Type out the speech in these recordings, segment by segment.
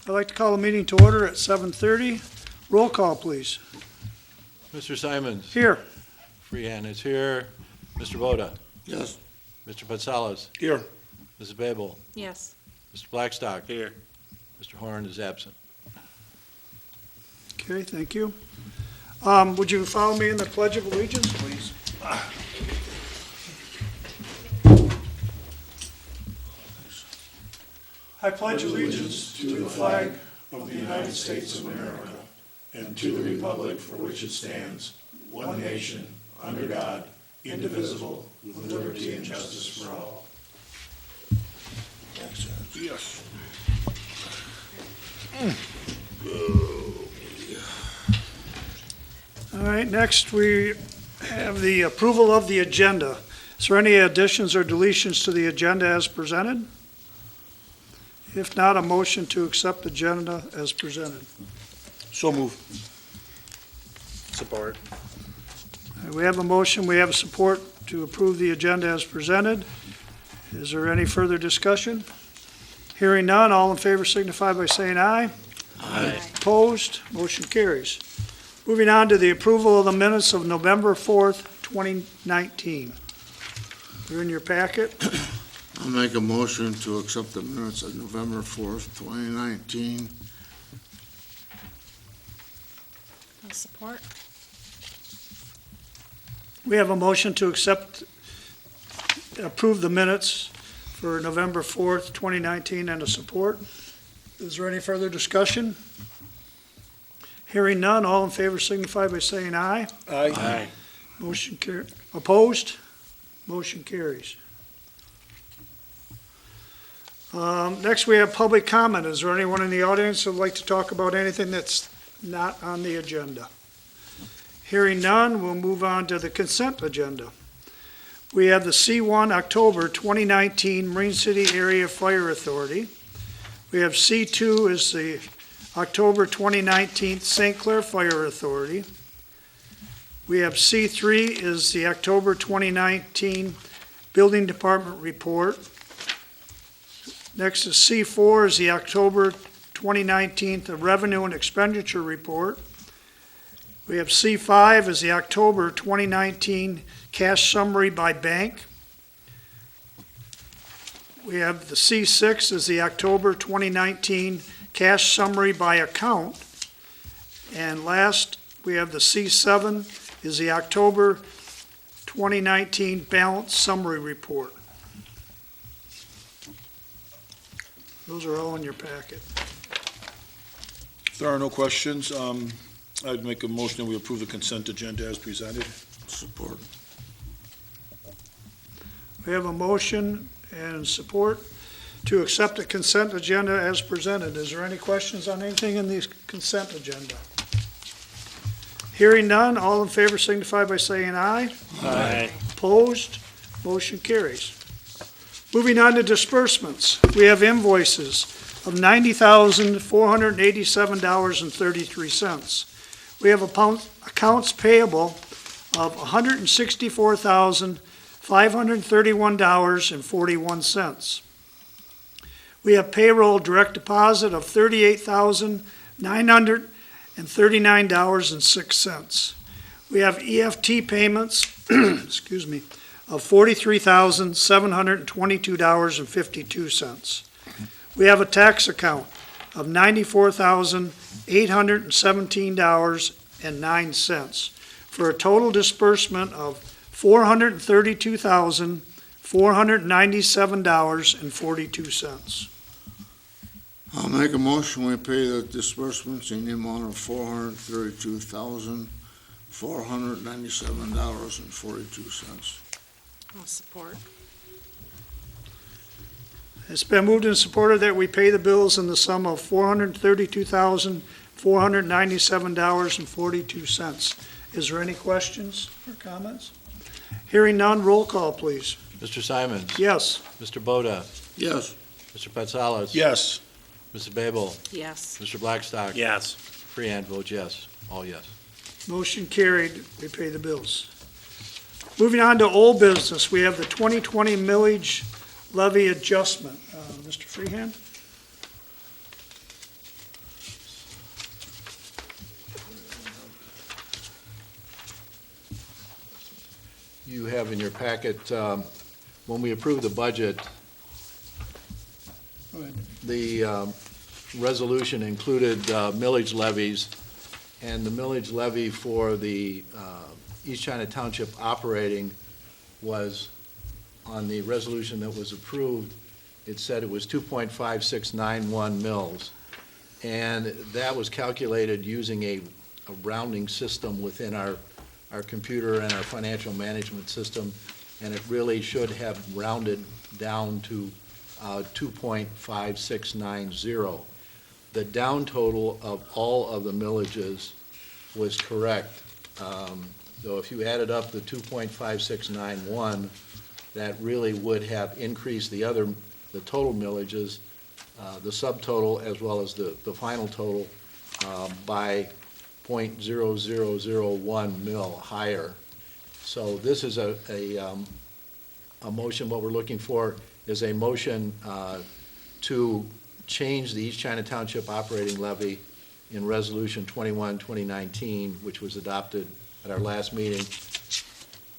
I'd like to call the meeting to order at 7:30. Roll call, please. Mr. Simons. Here. Freehand is here. Mr. Boda. Yes. Mr. Patsalas. Here. Mrs. Babel. Yes. Mr. Blackstock. Here. Mr. Horn is absent. Okay, thank you. Would you follow me in the Pledge of Allegiance, please? I pledge allegiance to the flag of the United States of America and to the republic for which it stands, one nation, under God, indivisible, with liberty and justice for all. Yes. All right, next we have the approval of the agenda. Is there any additions or deletions to the agenda as presented? If not, a motion to accept the agenda as presented. So move. Support. We have a motion, we have support to approve the agenda as presented. Is there any further discussion? Hearing none, all in favor signify by saying aye. Aye. Opposed, motion carries. Moving on to the approval of the minutes of November 4th, 2019. They're in your packet. I'll make a motion to accept the minutes of November 4th, 2019. I'll support. We have a motion to approve the minutes for November 4th, 2019, and a support. Is there any further discussion? Hearing none, all in favor signify by saying aye. Aye. Motion opposed? Motion carries. Next, we have public comment. Is there anyone in the audience who would like to talk about anything that's not on the agenda? Hearing none, we'll move on to the consent agenda. We have the C1 October 2019 Marine City Area Fire Authority. We have C2 is the October 2019 St. Clair Fire Authority. We have C3 is the October 2019 Building Department Report. Next is C4 is the October 2019 Revenue and Expenditure Report. We have C5 is the October 2019 Cash Summary by Bank. We have the C6 is the October 2019 Cash Summary by Account. And last, we have the C7 is the October 2019 Balance Summary Report. Those are all in your packet. If there are no questions, I'd make a motion that we approve the consent agenda as presented. Support. We have a motion and support to accept the consent agenda as presented. Is there any questions on anything in the consent agenda? Hearing none, all in favor signify by saying aye. Aye. Opposed? Motion carries. Moving on to disbursements. We have invoices of $90,487.33. We have accounts payable of $164,531.41. We have payroll direct deposit of $38,939.06. We have EFT payments, excuse me, of $43,722.52. We have a tax account of $94,817.09 for a total disbursement of $432,497.42. I'll make a motion we pay the disbursements in the amount of $432,497.42. I'll support. It's been moved and supported that we pay the bills in the sum of $432,497.42. Is there any questions or comments? Hearing none, roll call, please. Mr. Simons. Yes. Mr. Boda. Yes. Mr. Patsalas. Yes. Mrs. Babel. Yes. Mr. Blackstock. Yes. Freehand votes yes. All yes. Motion carried. We pay the bills. Moving on to old business, we have the 2020 millage levy adjustment. Mr. Freehand? you have in your packet, when we approved the budget, Go ahead. the resolution included millage levies, and the millage levy for the East China Township operating was, on the resolution that was approved, it said it was 2.5691 mils. And that was calculated using a rounding system within our computer and our financial management system, and it really should have rounded down to 2.5690. The down total of all of the millages was correct. So if you added up the 2.5691, that really would have increased the total millages, the subtotal as well as the final total by 0.0001 mil higher. So this is a motion. What we're looking for is a motion to change the East China Township operating levy in Resolution 21, 2019, which was adopted at our last meeting,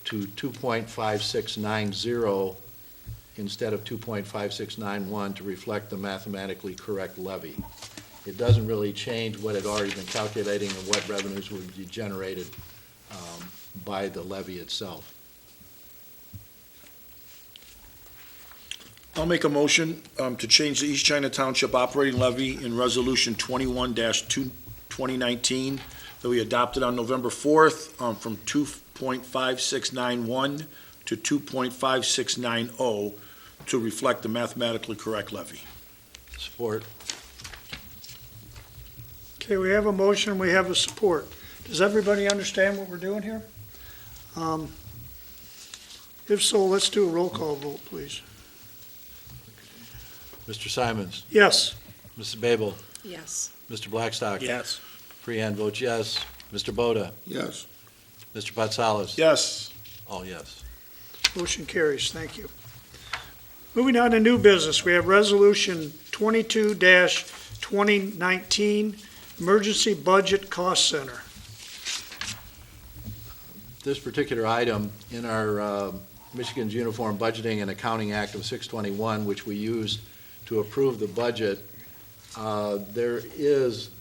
to 2.5690 instead of 2.5691 to reflect the mathematically correct levy. It doesn't really change what had already been calculating and what revenues would be generated by the levy itself. I'll make a motion to change the East China Township operating levy in Resolution 21-2019 that we adopted on November 4th from 2.5691 to 2.5690 to reflect the mathematically correct levy. Support. Okay, we have a motion, we have a support. Does everybody understand what we're doing here? If so, let's do a roll call vote, please. Mr. Simons. Yes. Mrs. Babel. Yes. Mr. Blackstock. Yes. Freehan votes yes. Mr. Boda. Yes. Mr. Patsalos. Yes. All yes. Motion carries, thank you. Moving on to new business, we have Resolution 22-2019, Emergency Budget Cost Center. This particular item in our Michigan's Uniform Budgeting and Accounting Act of 621, which we use to approve the budget, there is,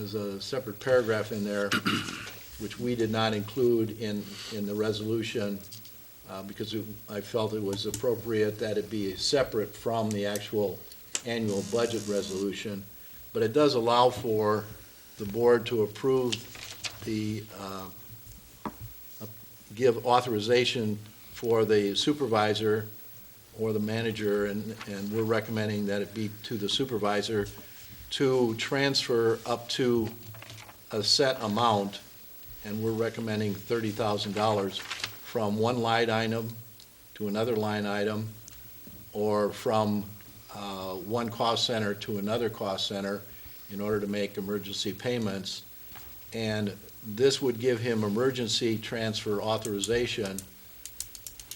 as a separate paragraph in there, which we did not include in the resolution because I felt it was appropriate that it be separate from the actual annual budget resolution. But it does allow for the board to approve give authorization for the supervisor or the manager, and we're recommending that it be to the supervisor, to transfer up to a set amount, and we're recommending $30,000 from one line item to another line item, or from one cost center to another cost center in order to make emergency payments. And this would give him emergency transfer authorization.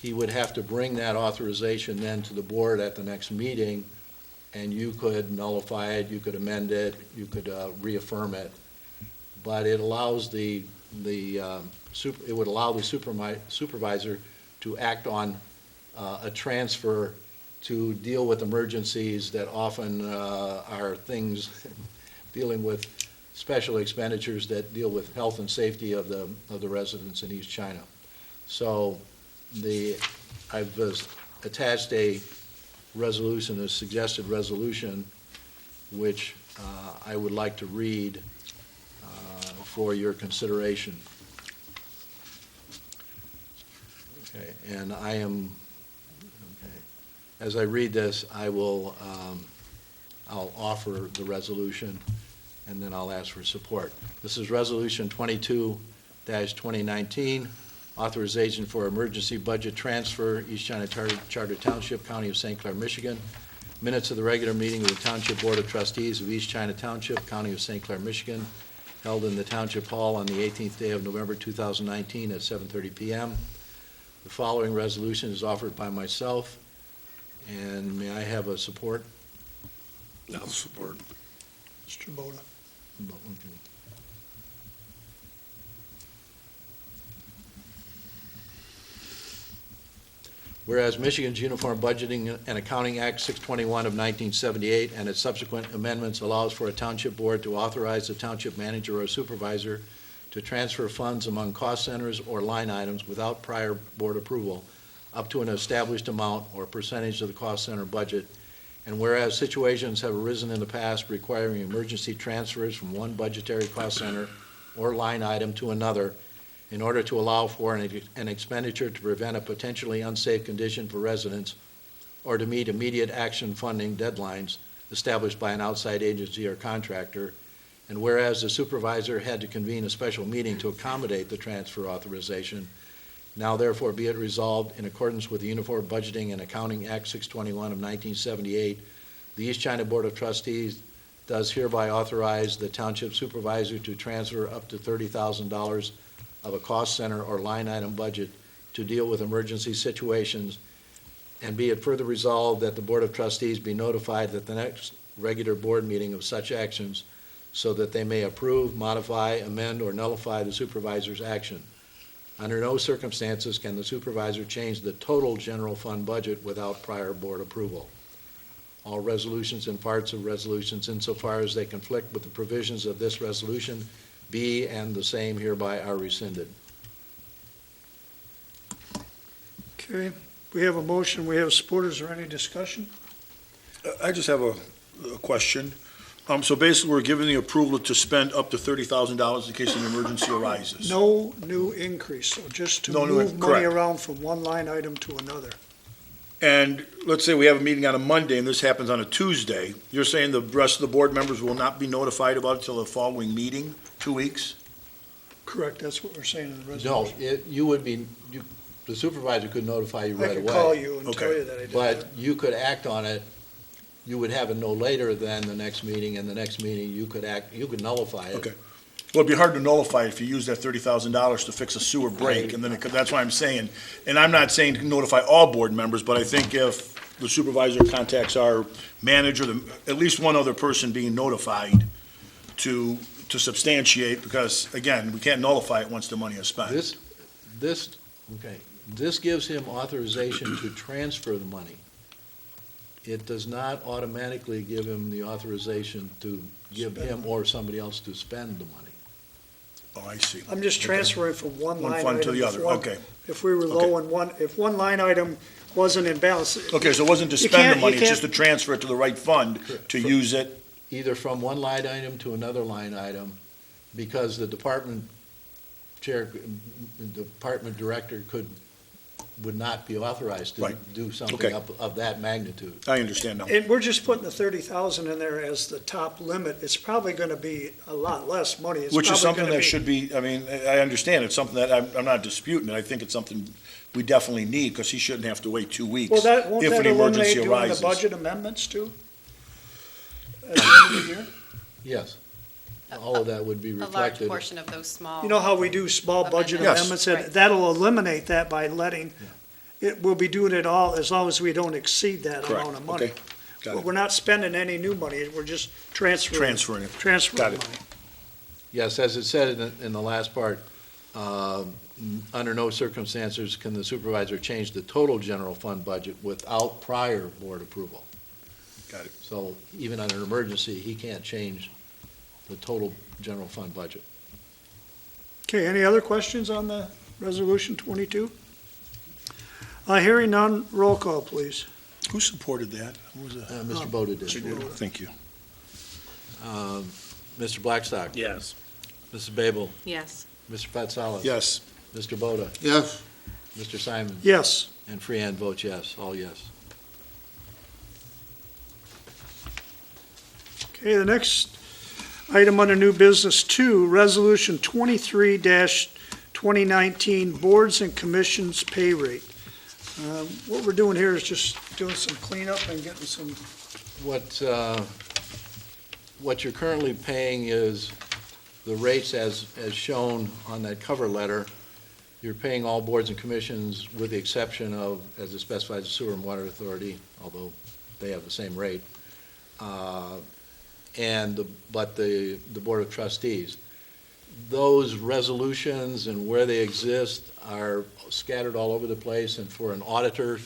He would have to bring that authorization then to the board at the next meeting, and you could nullify it, you could amend it, you could reaffirm it. But it allows it would allow the supervisor to act on a transfer to deal with emergencies that often are things dealing with special expenditures that deal with health and safety of the residents in East China. So I've attached a resolution, a suggested resolution, which I would like to read for your consideration. Okay, and as I read this, I'll offer the resolution, and then I'll ask for support. This is Resolution 22-2019, authorization for emergency budget transfer, East China Charter Township, County of St. Clair, Michigan. Minutes of the regular meeting of the Township Board of Trustees of East China Township, County of St. Clair, Michigan, held in the Township Hall on the 18th day of November 2019 at 7:30 p.m. The following resolution is offered by myself, and may I have a support? I'll support. Mr. Boda. Whereas Michigan's Uniform Budgeting and Accounting Act 621 of 1978 and its subsequent amendments allows for a township board to authorize the township manager or supervisor to transfer funds among cost centers or line items without prior board approval up to an established amount or percentage of the cost center budget. And whereas situations have arisen in the past requiring emergency transfers from one budgetary cost center or line item to another in order to allow for an expenditure to prevent a potentially unsafe condition for residents or to meet immediate action funding deadlines established by an outside agency or contractor, and whereas the supervisor had to convene a special meeting to accommodate the transfer authorization, now therefore be it resolved in accordance with the Uniform Budgeting and Accounting Act 621 of 1978, the East China Board of Trustees does hereby authorize the township supervisor to transfer up to $30,000 of a cost center or line item budget to deal with emergency situations, and be it further resolved that the Board of Trustees be notified at the next regular board meeting of such actions so that they may approve, modify, amend, or nullify the supervisor's action. Under no circumstances can the supervisor change the total general fund budget without prior board approval. All resolutions and parts of resolutions insofar as they conflict with the provisions of this resolution be and the same hereby are rescinded. Okay, we have a motion, we have support. Is there any discussion? I just have a question. So basically, we're giving the approval to spend up to $30,000 in case an emergency arises. No new increase, so just to No new move in- money correct. around from one line item to another. And let's say we have a meeting on a Monday and this happens on a Tuesday. You're saying the rest of the board members will not be notified about it till the following meeting, 2 weeks? Correct, that's what we're saying in the No, resolution. you would be, the supervisor could notify you I right could away. call you and tell Okay. you that I did But that. you could act on it, you would have it no later than the next meeting, and the next meeting you could nullify it. Okay. Well, it'd be hard to nullify if you use that $30,000 to fix a sewer break, and then that's why I'm saying, and I'm not saying to notify all board members, but I think if the supervisor contacts our manager, at least one other person being notified to substantiate, because again, we can't nullify it once the money is spent. This gives him authorization to transfer the money. It does not automatically give him the authorization to give him or somebody else to spend the money. Oh, I see. I'm just transferring from one One line item. fund to the if other, one- okay. If we were low in one, if one line item wasn't in balance. Okay, so it wasn't to You spend can't- the money, you it's just to can't- transfer it to the right fund to use it. Either from one line item to another line item, because the department chair, department director would not be authorized to Right. do something Okay. of that magnitude. I understand now. And we're just putting the 30,000 in there as the top limit. It's probably gonna be a lot less money. It's Which is probably something gonna that should be, I mean, I understand, it's something that I'm not disputing, I think it's something we definitely need, because he shouldn't have to wait 2 weeks Well, that, won't if that an emergency eliminate doing the arises. budget amendments too? At the end of the year? Yes, all of that would be A large reflected. portion of those small. You know how we do small budget Amendments. amendments? Yes. And Right. that'll eliminate that by letting, we'll be doing it all as long as we don't exceed that Correct, amount of money. okay, got But it. we're not spending any new money, we're just transferring Transferring it, got money. it. Yes, as it said in the last part, under no circumstances can the supervisor change the total general fund budget without prior board approval. Got it. So even under an emergency, he can't change the total general fund budget. Okay, any other questions on the resolution 22? Hearing none, roll call, please. Who supported that? Who was that? Mr. Boda did. Thank you. Mr. Blackstock. Yes. Mrs. Babel. Yes. Mr. Patsalos. Yes, Mr. Boda. Yes, Mr. Simon. Yes. And Freehan votes yes, all yes. Okay, the next item under new business 2, resolution 23-2019, boards and commissions pay rate. What we're doing here is just doing some cleanup and getting some, What you're currently paying is the rates as shown on that cover letter. You're paying all boards and commissions with the exception of, as it specifies, the Sewer and Water Authority, although they have the same rate, but the Board of Trustees. those resolutions and where they exist are scattered all over the place, and for an auditor,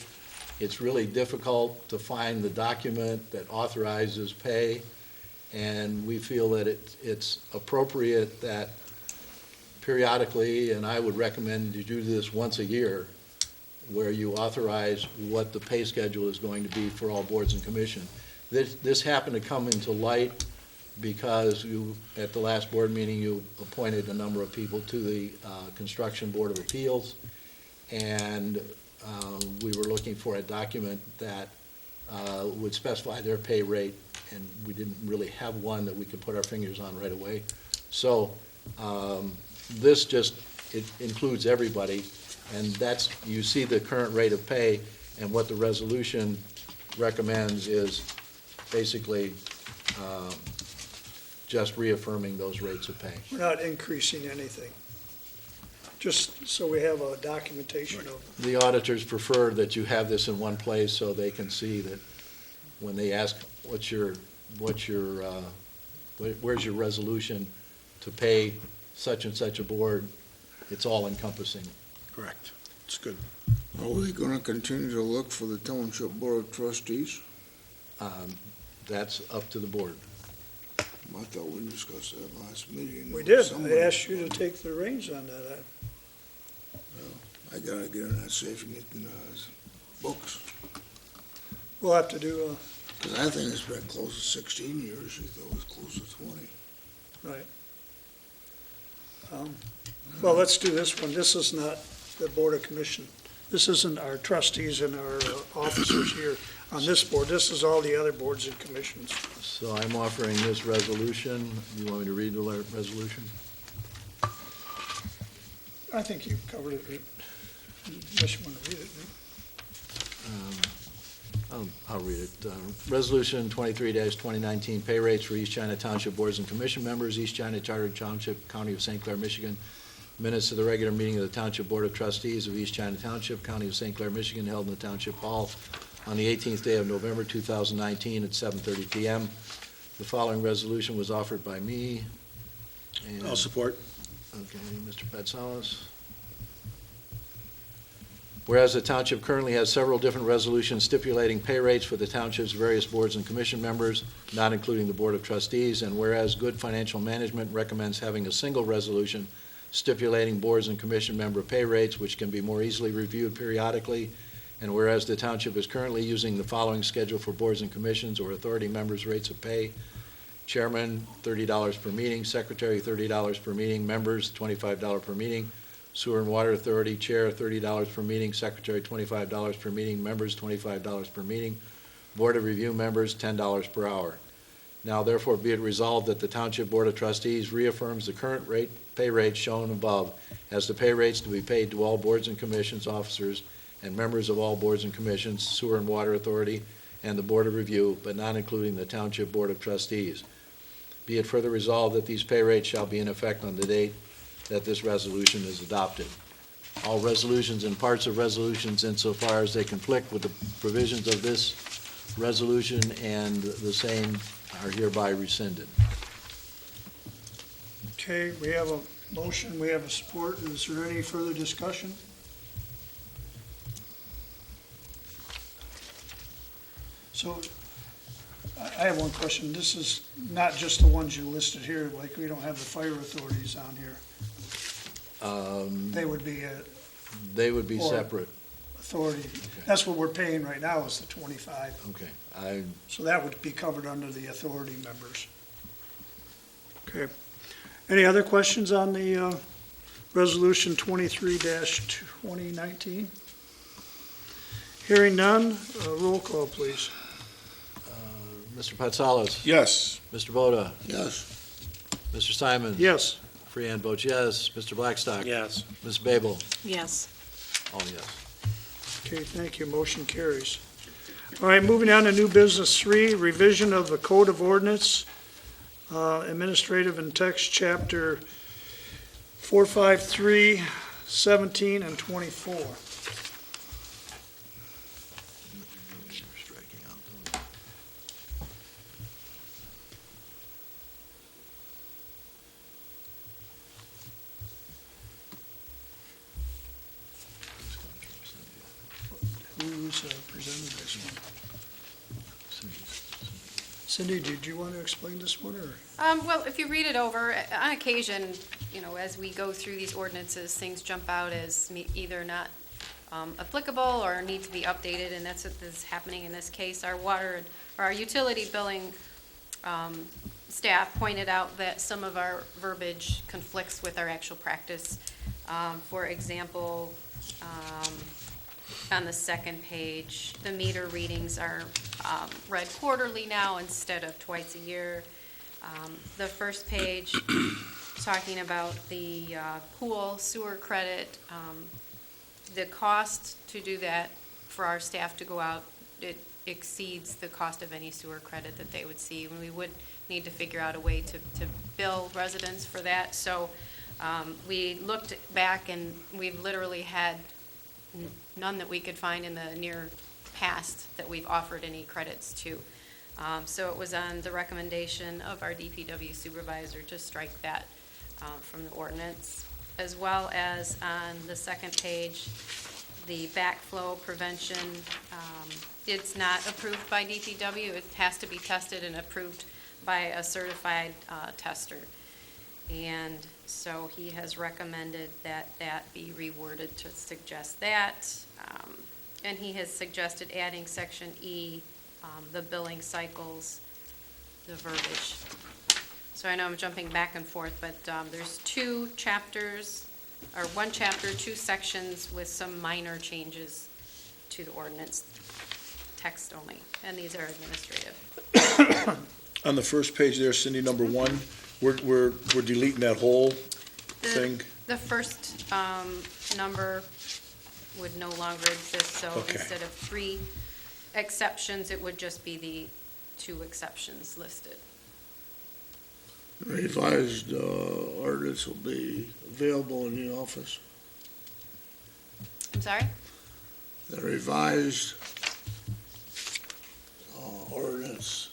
it's really difficult to find the document that authorizes pay, and we feel that it's appropriate that periodically, and I would recommend you do this once a year, where you authorize what the pay schedule is going to be for all boards and commissions. This happened to come into light because you, at the last board meeting, you appointed a number of people to the Construction Board of Appeals, and we were looking for a document that would specify their pay rate, and we didn't really have one that we could put our fingers on right away. So this just, it includes everybody, and that's, you see the current rate of pay, and what the resolution recommends is basically just reaffirming those rates of pay. We're not increasing anything. Just so we have a documentation of, The auditors prefer that you have this in one place so they can see that when they ask, where's your resolution to pay such and such a board, it's all encompassing. Correct. It's good. Are we gonna continue to look for the Township Board of Trustees? That's up to the board. I thought we discussed that last meeting. we did. I Somebody- asked you to take the reins on that. I gotta get in that safe and get the books, We'll have to do, because I think it's been close to 16 years, you thought it was close to 20. well, let's do this one. This is not the Board of Commission. This isn't our trustees and our officers here on this board. This is all the other boards and commissions. So I'm offering this resolution. You want me to read the resolution? I think you covered it, unless you want to read it. I'll read it. Resolution 23-2019, pay rates for East China Township Boards and Commission members, East China Charter Township, County of St. Clair, Michigan. Minutes of the regular meeting of the Township Board of Trustees of East China Township, County of St. Clair, Michigan, held in the Township Hall on the 18th day of November 2019 at 7:30 p.m. The following resolution was offered by me. And- I'll support. Okay, Mr. Patsalos. Whereas the township currently has several different resolutions stipulating pay rates for the township's various boards and commission members, not including the Board of Trustees, and whereas good financial management recommends having a single resolution stipulating boards and commission member pay rates, which can be more easily reviewed periodically, and whereas the township is currently using the following schedule for boards and commissions or authority members' rates of pay: chairman, $30 per meeting; secretary, $30 per meeting; members, $25 per meeting; sewer and water authority, chair, $30 per meeting; secretary, $25 per meeting; members, $25 per meeting; board of review members, $10 per hour. Now therefore be it resolved that the Township Board of Trustees reaffirms the current pay rates shown above as the pay rates to be paid to all boards and commissions, officers, and members of all boards and commissions, sewer and water authority, and the Board of Review, but not including the Township Board of Trustees. Be it further resolved that these pay rates shall be in effect on the date that this resolution is adopted. All resolutions and parts of resolutions insofar as they conflict with the provisions of this resolution and the same are hereby rescinded. Okay, we have a motion, we have a support. Is there any further discussion? So, I have one question. This is not just the ones you listed here, like we don't have the fire authorities on here. They would be a They would be Or- separate. authority. That's what we're paying right now is the 25. Okay. I So that would be covered under the authority members. Okay. Any other questions on the Resolution 23-2019? Hearing none, roll call, please. Mr. Patsalos. Yes. Mr. Boda. Yes, Mr. Simon. Yes. Freehan votes yes. Mr. Blackstock. Yes. Ms. Babel. Yes. All yes. Okay, thank you. Motion carries. All right, moving on to new business 3, revision of the Code of Ordinance, Administrative and Text, Chapter 453, 17, and 24. Striking out. Who's presented this one? Cindy, did you want to explain this one, or? Well, if you read it over, on occasion, you know, as we go through these ordinances, things jump out as either not applicable or need to be updated, and that's what is happening in this case. Our utility billing staff pointed out that some of our verbiage conflicts with our actual practice. For example, on the second page, the meter readings are read quarterly now instead of twice a year. The first page, talking about the pool sewer credit, the cost to do that for our staff to go out, it exceeds the cost of any sewer credit that they would see. And we would need to figure out a way to bill residents for that. So we looked back, and we've literally had none that we could find in the near past that we've offered any credits to. So it was on the recommendation of our DPW supervisor to strike that from the ordinance, as well as on the second page, the backflow prevention. It's not approved by DPW. It has to be tested and approved by a certified tester. And so he has recommended that that be reworded to suggest that. And he has suggested adding section E, the billing cycles, the verbiage. So I know I'm jumping back and forth, but there's two chapters, or one chapter, two sections with some minor changes to the ordinance, text only, and these are administrative. On the first page there, Cindy, number one, we're deleting that whole thing. The first number would no longer exist, so Okay. instead of 3 exceptions, it would just be the 2 exceptions listed. Revised ordinance will be available in the office. I'm sorry? The revised ordinance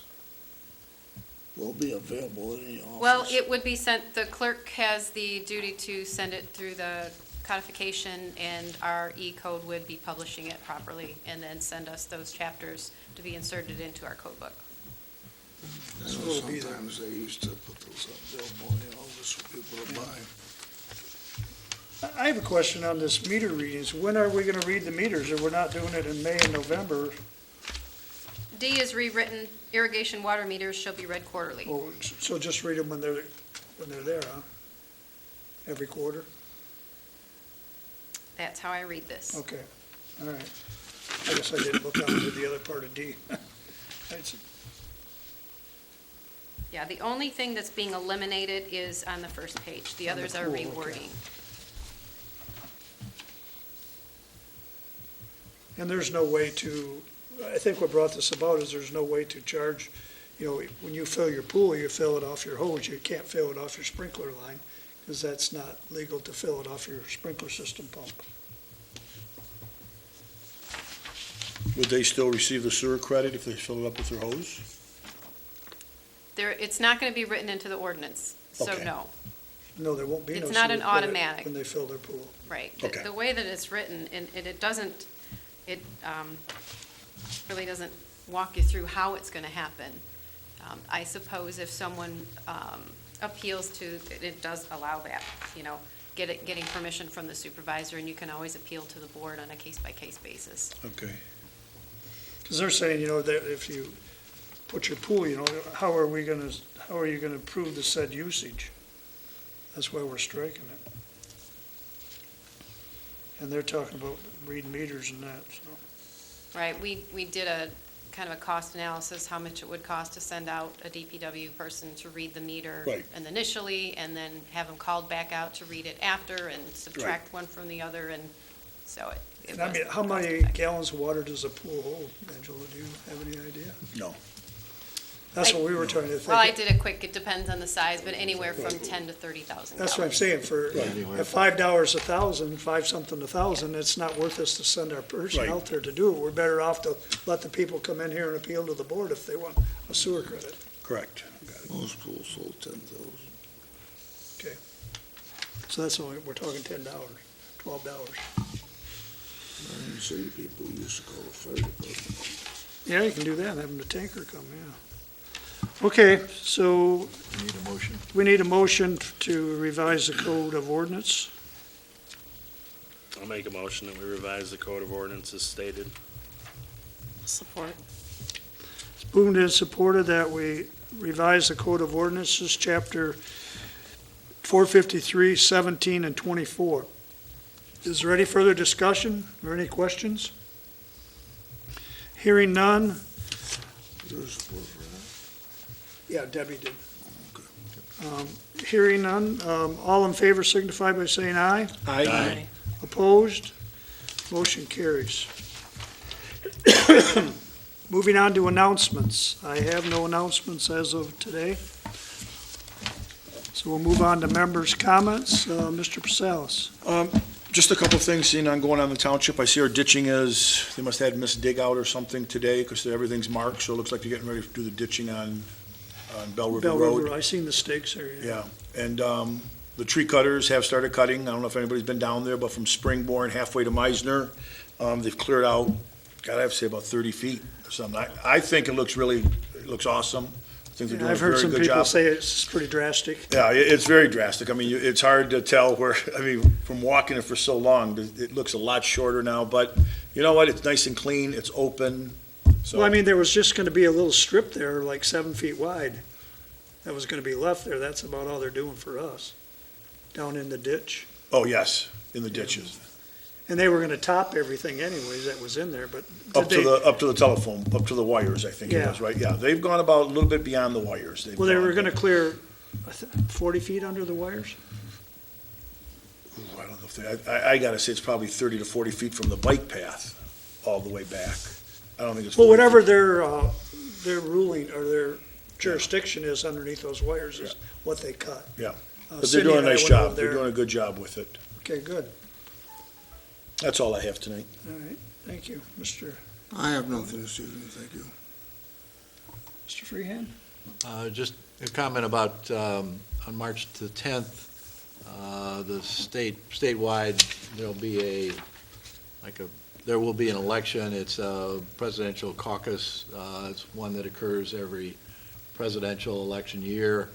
will be available in the office. Well, it would be sent, the clerk has the duty to send it through the codification, and our E-code would be publishing it properly, and then send us those chapters to be inserted into our code book. I know sometimes they used to put those available in the office for people to buy. I have a question on this meter readings. When are we going to read the meters? If we're not doing it in May and November, D is rewritten, irrigation water meters shall be read quarterly. well, so just read them when they're there, huh? Every quarter? That's how I read this. Okay, all right. I guess I didn't look down to the other part of D. Yeah, the only thing that's being eliminated is on the first page. The On the others are pool, okay. rewording. And there's no way to, I think what brought this about is there's no way to charge, you know, when you fill your pool, you fill it off your hose. You can't fill it off your sprinkler line, because that's not legal to fill it off your sprinkler system pump. Would they still receive the sewer credit if they fill it up with their hose? It's not going to be written into the ordinance, so Okay. no. No, there won't be no It's not sewer an credit automatic. when they fill their pool. Right. Okay. The way that it's written, and it doesn't, it really doesn't walk you through how it's going to happen. I suppose if someone appeals to, it does allow that, you know, getting permission from the supervisor, and you can always appeal to the board on a case-by-case basis. Okay. Because they're saying, you know, that if you put your pool, you know, how are you gonna prove the said usage? That's why we're striking it. And they're talking about reading meters and that, so. Right, we did a kind of a cost analysis, how much it would cost to send out a DPW person to read the meter Right. initially, and then have them called back out to read it after, and subtract one from the other, and so it And I mean, wasn't how many cost-effective. gallons of water does a pool hold, Angela? Do you have any idea? No. That's what we were trying to think. Well, I did a quick, it depends on the size, but anywhere from 10 to 30,000 That's what I'm gallons. saying, for, Anywhere at $5 a thousand, five something a thousand, it's not worth us to send our person Right. out there to do it. We're better off to let the people come in here and appeal to the board if they want a sewer credit. Correct. Most pools sold 10,000. So that's only, we're talking $10, $12. City people used to call the fire department. Yeah, you can do that, have the tanker come, yeah. Okay, so We need a motion. we need a motion to revise the code of ordinance. I'll make a motion that we revise the code of ordinances stated. Support. It's moved and supported that we revise the code of ordinances, chapter 453, 17, and 24. Is there any further discussion or any questions? Hearing none. There's support for that. Yeah, Debbie did. Hearing none, all in favor signify by saying aye. Aye. Opposed? Motion carries. Moving on to announcements. I have no announcements as of today. So we'll move on to members' comments. Mr. Prasalis. Just a couple of things seen on going on in the township. I see our ditching is, they must have had missed dig out or something today because everything's marked, so it looks like you're getting ready to do the ditching on Bell River Bell Road. River, I seen the stakes there. Yeah, and the tree cutters have started cutting. I don't know if anybody's been down there, but from Springborn halfway to Meisner, they've cleared out, God, I have to say about 30 feet or something. I think it looks awesome. I think they're doing a I've heard very some good people job. say it's pretty drastic. Yeah, it's very drastic. I mean, it's hard to tell where, I mean, from walking it for so long, it looks a lot shorter now, but you know what? It's nice and clean, it's open, so. Well, I mean, there was just gonna be a little strip there, like 7 feet wide, that was gonna be left there. That's about all they're doing for us, down in the ditch. Oh, yes, in the ditches. And they were gonna top everything anyways that was in there, but Up did to they, up to the telephone, up to the wires, I think it Yeah. was, right? Yeah, they've gone about a little bit beyond the wires. They've well, they were gone- gonna clear 40 feet under the wires? Ooh, I don't know if I gotta say, it's probably 30 to 40 feet from the bike path all the way back. I don't think it's. Well, 40 whatever feet. their ruling or their jurisdiction is underneath those wires is Yeah. what they cut. Yeah. But But they're doing a nice job. They're doing a good job with it. Okay, good. That's all I have tonight. All right, thank you. Mr. I have nothing this evening, thank you. Freehand? Just a comment about, on March the 10th, the statewide, there will be an election. It's a presidential caucus. It's one that occurs every presidential election year.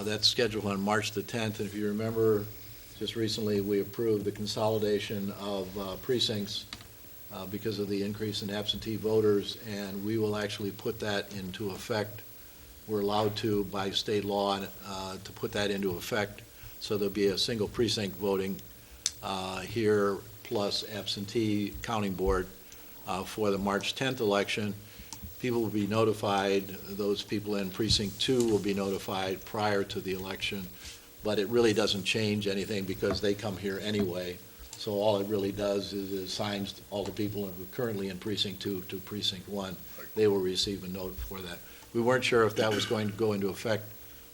That's scheduled on March the 10th. And if you remember, just recently, we approved the consolidation of precincts because of the increase in absentee voters, and we will actually put that into effect. We're allowed to, by state law, to put that into effect, so there'll be a single precinct voting here, plus absentee counting board for the March 10th election. People will be notified, those people in precinct 2 will be notified prior to the election, but it really doesn't change anything because they come here anyway. So all it really does is it assigns all the people who are currently in precinct 2 to precinct 1. They will receive a note for that. We weren't sure if that was going to go into effect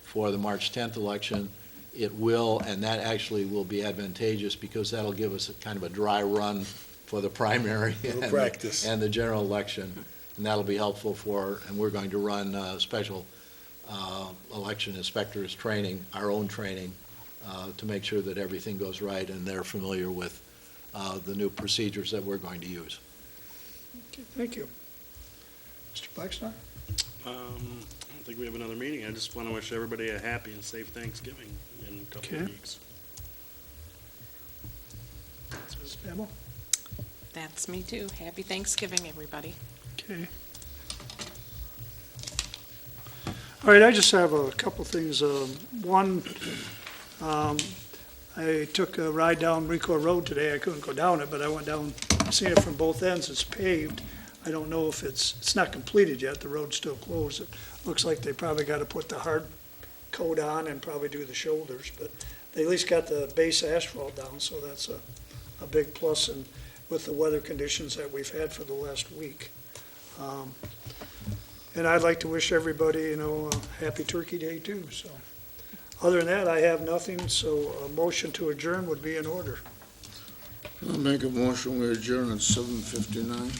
for the March 10th election. It will, and that actually will be advantageous because that'll give us a kind of a dry run for the primary Little practice. and the general election. And that'll be helpful and we're going to run special election inspectors training, our own training, to make sure that everything goes right and they're familiar with the new procedures that we're going to use. Okay, thank you. Mr. Blackstar? I don't think we have another meeting. I just want to wish everybody a happy and safe Thanksgiving in a couple of Okay. weeks. Ms. Babel? That's me too. Happy Thanksgiving, everybody. Okay. All right, I just have a couple things. One, I took a ride down Rico Road today. I couldn't go down it, but I went down, seen it from both ends. It's paved. I don't know if it's not completed yet. The road's still closed. It looks like they probably got to put the hard coat on and probably do the shoulders, but they at least got the base asphalt down, so that's a big plus, and with the weather conditions that we've had for the last week. And I'd like to wish everybody, a happy Turkey Day too, so. Other than that, I have nothing, so a motion to adjourn would be in order. I'll make a motion, we adjourn at 7:59.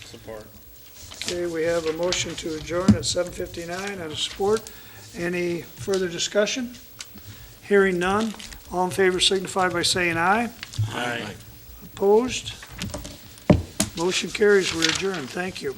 Support. Okay, we have a motion to adjourn at 7:59 and a support. Any further discussion? Hearing none. All in favor signify by saying aye. Aye. Opposed? Motion carries. We're adjourned. Thank you.